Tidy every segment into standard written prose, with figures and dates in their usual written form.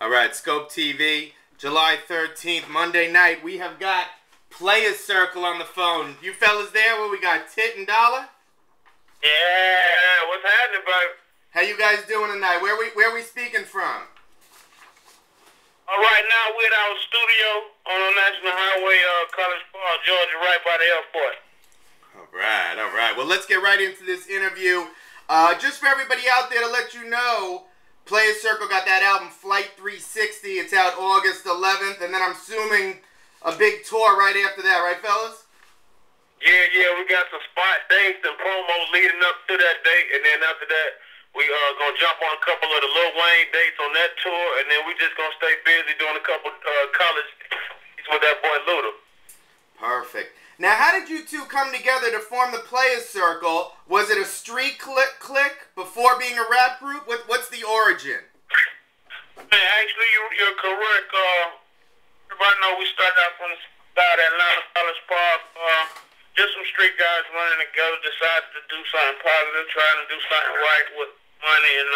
All right, Skope TV, July 13th, Monday night. We have got Playaz Circle on the phone. You fellas there? Where we got Tit and Dollar? Yeah, what's happening, bro? How you guys doing tonight? Where we speaking from? Right now, we're at our studio on the National Highway, College Park, Georgia, right by the airport. All right. Well, let's get right into this interview. Just for everybody out there to let you know, Playaz Circle got that album Flight 360. It's out August 11th, and then I'm assuming a big tour right after that, right, fellas? Yeah, we got some spot dates and promos leading up to that date, and then after that, we gonna jump on a couple of the Lil Wayne dates on that tour, and then we just gonna stay busy doing a couple college dates with that boy Luda. Perfect. Now, how did you two come together to form the Playaz Circle? Was it a street click before being a rap group? What's the origin? Man, actually, you're correct. Everybody know we started out from the side at Atlanta College Park. Just some street guys running together, decided to do something positive, trying to do something right with money, and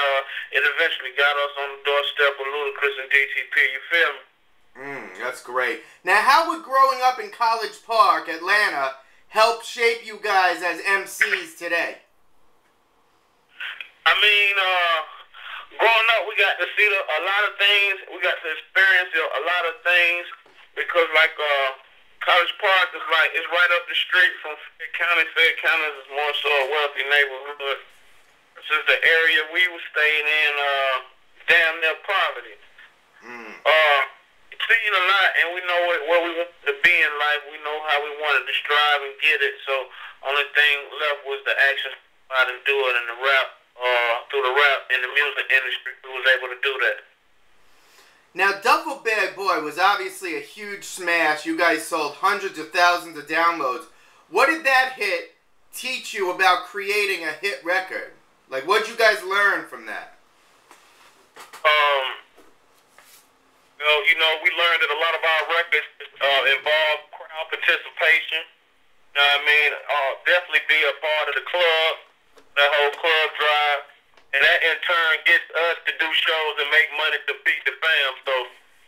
it eventually got us on the doorstep of Ludacris and DTP. You feel me? That's great. Now, how would growing up in College Park, Atlanta, help shape you guys as MCs today? I mean, growing up, we got to see a lot of things. We got to experience a lot of things because, like, College Park is it's right up the street from Fayette County. Fayette County is more so a wealthy neighborhood. This is the area we were staying in, damn near poverty. We've seen a lot, and we know where we want to be in life. We know how we wanted to strive and get it. So, only thing left was the action spot and do it in the rap, through the rap in the music industry. We was able to do that. Now, Duffel Bag Boy was obviously a huge smash. You guys sold hundreds of thousands of downloads. What did that hit teach you about creating a hit record? Like, what'd you guys learn from that? We learned that a lot of our records involve crowd participation. You know what I mean? Definitely be a part of the club, that whole club drive. And that in turn gets us to do shows and make money to feed the fam. So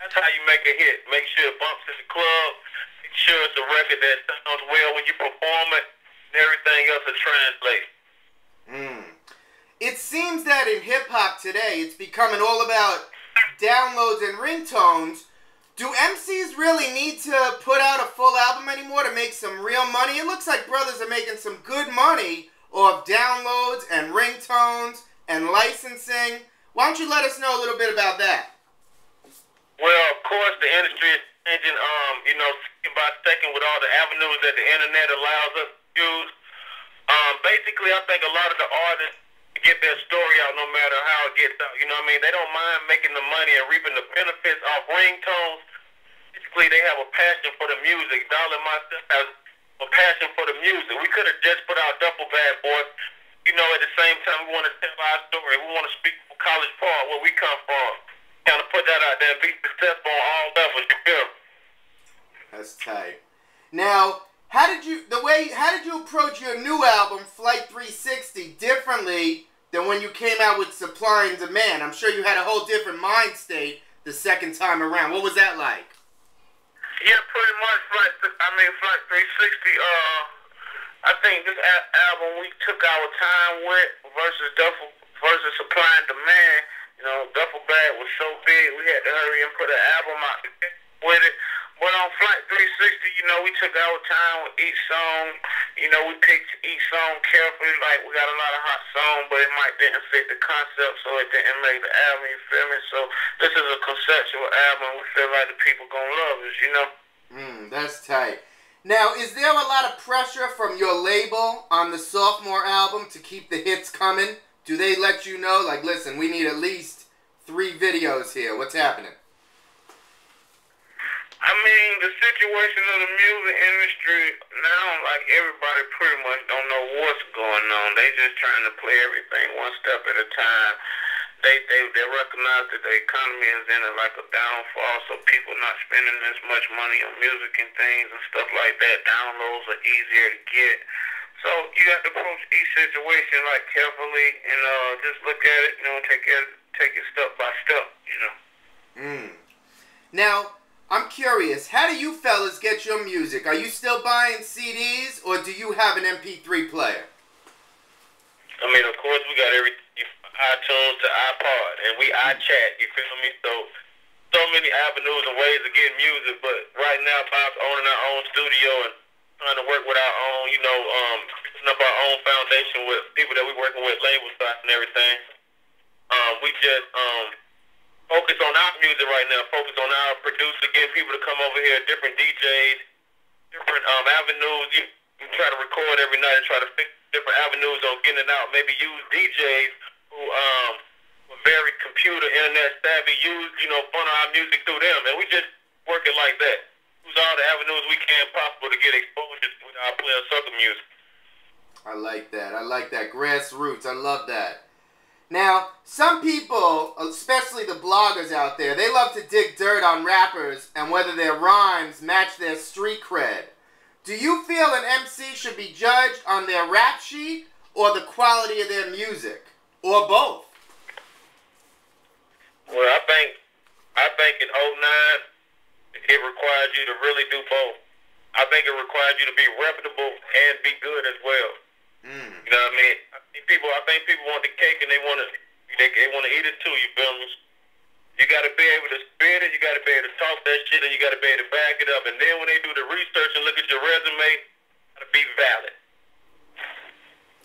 that's how you make a hit. Make sure it bumps in the club. Make sure it's a record that sounds well when you perform it, and everything else will translate. It seems that in hip-hop today, it's becoming all about downloads and ringtones. Do MCs really need to put out a full album anymore to make some real money? It looks like brothers are making some good money off downloads and ringtones and licensing. Why don't you let us know a little bit about that? Well, of course, the industry is changing, second by second with all the avenues that the internet allows us to use. Basically, I think a lot of the artists get their story out no matter how it gets out. You know what I mean? They don't mind making the money and reaping the benefits off ringtones. Basically, they have a passion for the music. Dollar and myself has a passion for the music. We could have just put out Duffel Bag Boy. At the same time, we want to tell our story. We want to speak for College Park, where we come from. Kind of put that out there and be successful on all levels. You feel? That's tight. Now, how did you approach your new album, Flight 360, differently than when you came out with Supply and Demand? I'm sure you had a whole different mind state the second time around. What was that like? Yeah, pretty much. Flight 360. I think this album we took our time with versus Supply and Demand. Duffel Bag was so big, we had to hurry and put an album out with it. But on Flight 360, we took our time with each song. We picked each song carefully. Like, we got a lot of hot songs, but it didn't fit the concept, so it didn't make the album, you feel me? So this is a conceptual album. We feel like the people gonna love us, That's tight. Now, is there a lot of pressure from your label on the sophomore album to keep the hits coming? Do they let you know, like, listen, we need at least 3 videos here. What's happening? I mean, the situation of the music industry now, like, everybody pretty much don't know what's going on. They just trying to play everything one step at a time. They recognize that the economy is in a downfall, so people not spending as much money on music and things and stuff like that. Downloads are easier to get. So you have to approach each situation carefully and just look at it, take it step by step, Mm. Now, I'm curious, how do you fellas get your music? Are you still buying CDs, or do you have an MP3 player? I mean, of course, we got everything from iTunes to iPod, and we iChat, you feel me? So many avenues and ways of getting music, but right now, Bob's owning our own studio and trying to work with our own, fixing up our own foundation with people that we're working with, label sites and everything. We just focus on our music right now, focus on our producer, getting people to come over here, different DJs, different avenues. You try to record every night and try to fix different avenues on getting it out. Maybe use DJs who were very computer, internet savvy, funnel our music through them. And we just work it like that. Use all the avenues we can possible to get exposure with our Playaz Circle music. I like that. I like that. Grassroots. I love that. Now, some people, especially the bloggers out there, they love to dig dirt on rappers and whether their rhymes match their street cred. Do you feel an MC should be judged on their rap sheet or the quality of their music? Or both? Well, I think in '09, it requires you to really do both. I think it requires you to be reputable and be good as well. You know what I mean? I think people want the cake and they want to eat it too. You feel me? You got to be able to spit it. You got to be able to talk that shit, and you got to be able to back it up. And then when they do the research and look at your resume, got to be valid.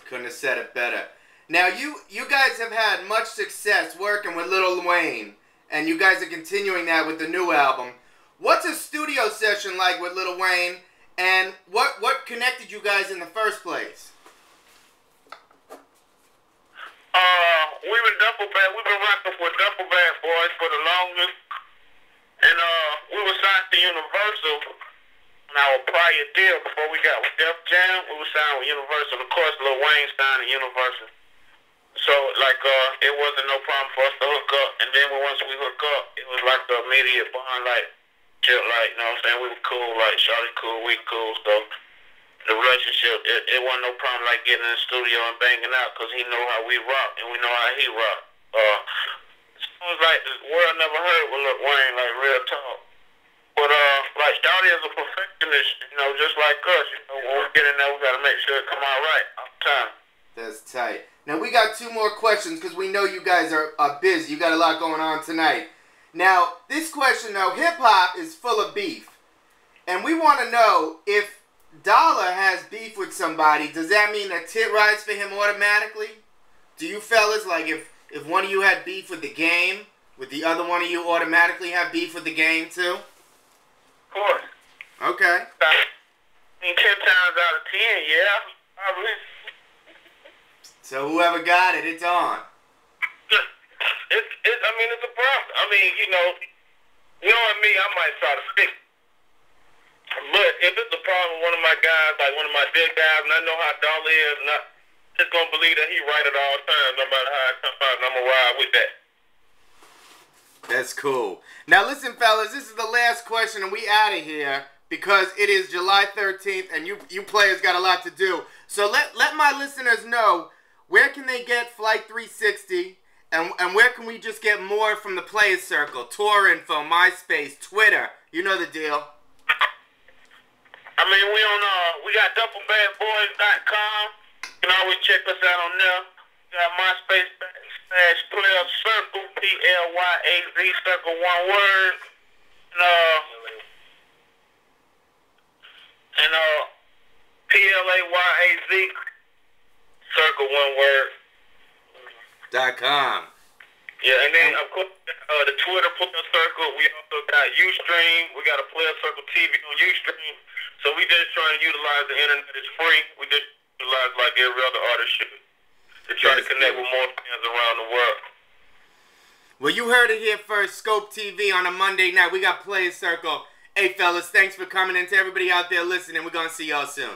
Couldn't have said it better. Now you guys have had much success working with Lil Wayne, and you guys are continuing that with the new album. What's a studio session like with Lil Wayne, and what connected you guys in the first place? We've been rocking with Duffel Bag Boys for the longest, and we were signed to Universal on our prior deal before we got with Def Jam. We were signed with Universal. Of course, Lil Wayne signed to Universal, so it wasn't no problem for us to hook up. And then once we hook up, it was like the immediate bond, you know what I'm saying? We were cool, shawty cool, we cool, so. The relationship, it wasn't no problem getting in the studio and banging out because he know how we rock and we know how he rock. It was the world never heard with Lil Wayne, real talk. But Shawty is a perfectionist, just like us. When we get in there, we got to make sure it come out right all the time. That's tight. Now we got two more questions because we know you guys are busy. You got a lot going on tonight. Now this question though, hip hop is full of beef, and we want to know if Dollar has beef with somebody, does that mean that tit rise for him automatically? Do you fellas, if one of you had beef with the Game, would the other one of you automatically have beef with the Game too? Of course. Okay. 10 times out of 10, yeah. Probably. So whoever got it, it's on. It's a problem. You know what I mean? I might try to fix it. But if it's a problem with one of my guys, one of my big guys, and I know how Dollar is, and I'm just going to believe that he right at all times, no matter how it comes out, and I'm going to ride with that. That's cool. Now listen, fellas, this is the last question, and we out of here because it is July 13th, and you players got a lot to do. So let my listeners know, where can they get Flight 360, and where can we just get more from the Playaz Circle? Tour info, MySpace, Twitter, you know the deal. We got DuffelBadBoys.com. You can always check us out on there. We got MySpace /Playaz Circle, Playaz Circle, one word. And Playaz Circle, one word. .com. Yeah, and then of course the Twitter Playaz Circle. We also got Ustream. We got a Playaz Circle TV on Ustream. So we just trying to utilize the internet. It's free. We just utilize like every other artist should to try to connect with more fans around the world. Well, you heard it here first. Skope TV on a Monday night. We got Playaz Circle. Hey, fellas, thanks for coming in. To everybody out there listening, we're going to see y'all soon.